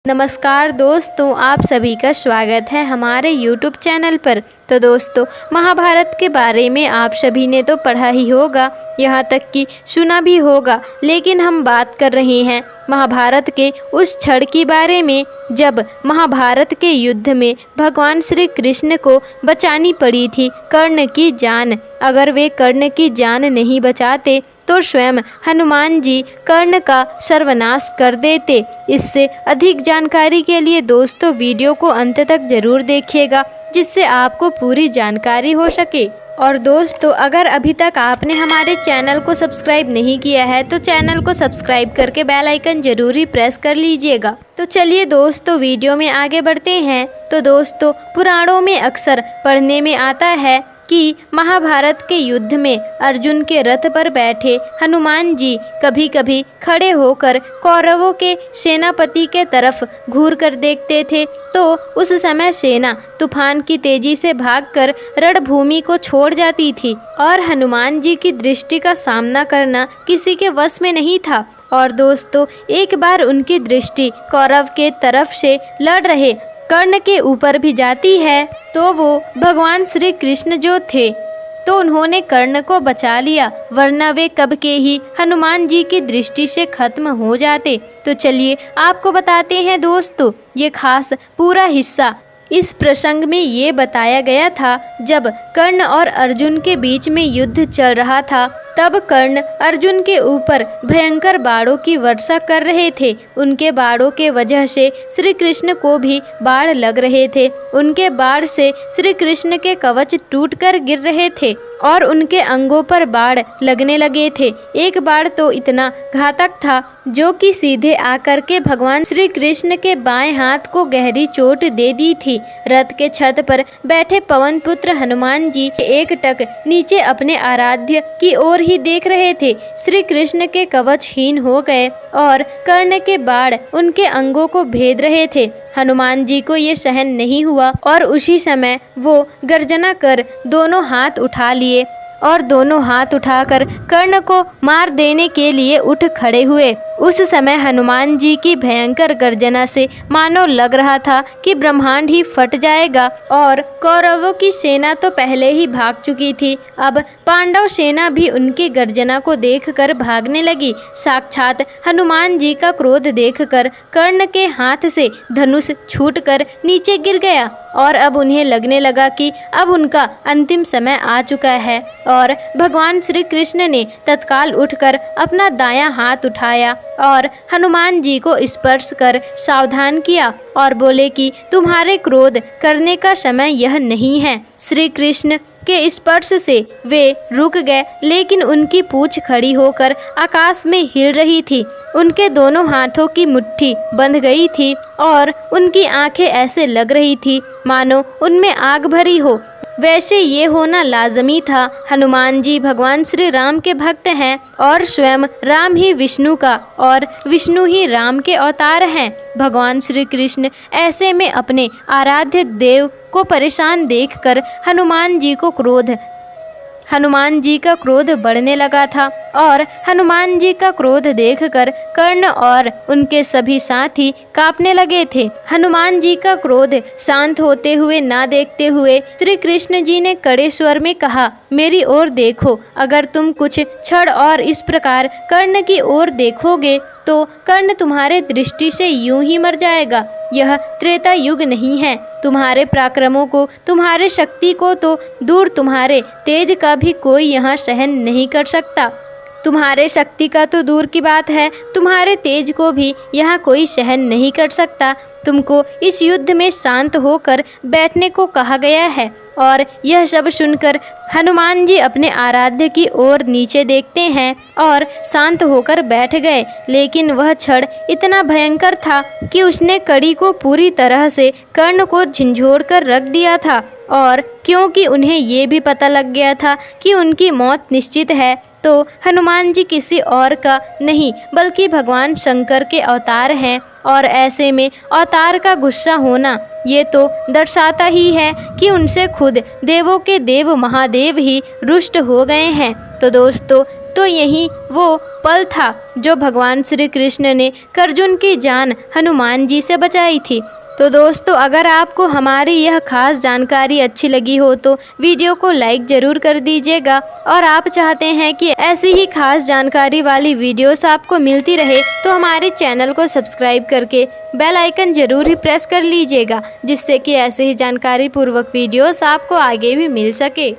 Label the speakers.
Speaker 1: नमस्कार दोस्तों, आप सभी का स्वागत है हमारे YouTube चैनल पर। तो दोस्तों, महाभारत के बारे में आप सभी ने तो पढ़ा ही होगा, यहाँ तक कि सुना भी होगा, लेकिन हम बात कर रहे हैं महाभारत के उस क्षण के बारे में जब महाभारत के युद्ध में भगवान श्री कृष्ण को बचानी पड़ी थी कर्ण की जान। अगर वे कर्ण की जान नहीं बचाते तो स्वयं हनुमान जी कर्ण का सर्वनाश कर देते। इससे अधिक जानकारी के लिए दोस्तों वीडियो को अंत तक जरूर देखिएगा, जिससे आपको पूरी जानकारी हो सके। और दोस्तों, अगर अभी तक आपने हमारे चैनल को सब्सक्राइब नहीं किया है तो चैनल को सब्सक्राइब करके बेल आइकन जरूर ही प्रेस कर लीजिएगा। तो चलिए दोस्तों, वीडियो में आगे बढ़ते हैं। तो दोस्तों, पुराणों में अक्सर पढ़ने में आता है कि महाभारत के युद्ध में अर्जुन के रथ पर बैठे हनुमान जी कभी कभी खड़े होकर कौरवों के सेनापति के तरफ घूर कर देखते थे, तो उस समय सेना तूफान की तेजी से भागकर रणभूमि को छोड़ जाती थी और हनुमान जी की दृष्टि का सामना करना किसी के वश में नहीं था। और दोस्तों, एक बार उनकी दृष्टि कौरव के तरफ से लड़ रहे कर्ण के ऊपर भी जाती है, तो वो भगवान श्री कृष्ण जो थे तो उन्होंने कर्ण को बचा लिया, वरना वे कब के ही हनुमान जी की दृष्टि से खत्म हो जाते। तो चलिए आपको बताते हैं दोस्तों ये खास पूरा हिस्सा। इस प्रसंग में ये बताया गया था जब कर्ण और अर्जुन के बीच में युद्ध चल रहा था, तब कर्ण अर्जुन के ऊपर भयंकर बाणों की वर्षा कर रहे थे। उनके बाणों के वजह से श्री कृष्ण को भी बाण लग रहे थे। उनके बाण से श्री कृष्ण के कवच टूटकर गिर रहे थे और उनके अंगों पर बाण लगने लगे थे। एक बाण तो इतना घातक था जो कि सीधे आकर के भगवान श्री कृष्ण के बाएं हाथ को गहरी चोट दे दी थी। रथ के छत पर बैठे पवन पुत्र हनुमान जी एकटक नीचे अपने आराध्य की ओर ही देख रहे थे। श्री कृष्ण के कवचहीन हो गए और कर्ण के बाण उनके अंगों को भेद रहे थे। हनुमान जी को ये सहन नहीं हुआ और उसी समय वो गर्जना कर दोनों हाथ उठा लिए और दोनों हाथ उठाकर कर्ण को मार देने के लिए उठ खड़े हुए। उस समय हनुमान जी की भयंकर गर्जना से मानो लग रहा था कि ब्रह्मांड ही फट जाएगा। और कौरवों की सेना तो पहले ही भाग चुकी थी, अब पांडव सेना भी उनकी गर्जना को देखकर भागने लगी। साक्षात हनुमान जी का क्रोध देखकर कर्ण के हाथ से धनुष छूटकर नीचे गिर गया और अब उन्हें लगने लगा कि अब उनका अंतिम समय आ चुका है। और भगवान श्री कृष्ण ने तत्काल उठकर अपना दायां हाथ उठाया और हनुमान जी को स्पर्श कर सावधान किया और बोले कि तुम्हारे क्रोध करने का समय यह नहीं है। श्री कृष्ण के स्पर्श से वे रुक गए, लेकिन उनकी पूंछ खड़ी होकर आकाश में हिल रही थी। उनके दोनों हाथों की मुट्ठी बंध गई थी और उनकी आंखें ऐसे लग रही थी मानो उनमें आग भरी हो। वैसे ये होना लाजमी था। हनुमान जी भगवान श्री राम के भक्त हैं और स्वयं राम ही विष्णु का और विष्णु ही राम के अवतार हैं। भगवान श्री कृष्ण ऐसे में अपने आराध्य देव को परेशान देखकर हनुमान जी का क्रोध बढ़ने लगा था और हनुमान जी का क्रोध देखकर कर्ण और उनके सभी साथी कांपने लगे थे। हनुमान जी का क्रोध शांत होते हुए ना देखते हुए श्री कृष्ण जी ने कड़े स्वर में कहा, मेरी ओर देखो। अगर तुम कुछ क्षण और इस प्रकार कर्ण की ओर देखोगे तो कर्ण तुम्हारे दृष्टि से यूं ही मर जाएगा। यह त्रेता युग नहीं है। तुम्हारे पराक्रमों को, तुम्हारे शक्ति को तो दूर, तुम्हारे तेज का भी कोई यहाँ सहन नहीं कर सकता। तुम्हारे शक्ति का तो दूर की बात है, तुम्हारे तेज को भी यहाँ कोई सहन नहीं कर सकता। तुमको इस युद्ध में शांत होकर बैठने को कहा गया है। और यह सब सुनकर हनुमान जी अपने आराध्य की ओर नीचे देखते हैं और शांत होकर बैठ गए। लेकिन वह क्षण इतना भयंकर था कि उसने कड़ी को पूरी तरह से कर्ण को झंझोड़ कर रख दिया था। और क्योंकि उन्हें ये भी पता लग गया था कि उनकी मौत निश्चित है, तो हनुमान जी किसी और का नहीं बल्कि भगवान शंकर के अवतार हैं। और ऐसे में अवतार का गुस्सा होना ये तो दर्शाता ही है कि उनसे खुद देवों के देव महादेव ही रुष्ट हो गए हैं। तो दोस्तों, तो यही वो पल था जो भगवान श्री कृष्ण ने अर्जुन की जान हनुमान जी से बचाई थी। तो दोस्तों, अगर आपको हमारी यह खास जानकारी अच्छी लगी हो तो वीडियो को लाइक ज़रूर कर दीजिएगा, और आप चाहते हैं कि ऐसी ही खास जानकारी वाली वीडियोस आपको मिलती रहे तो हमारे चैनल को सब्सक्राइब करके बेल आइकन ज़रूर ही प्रेस कर लीजिएगा, जिससे कि ऐसे ही जानकारी पूर्वक वीडियोस आपको आगे भी मिल सके।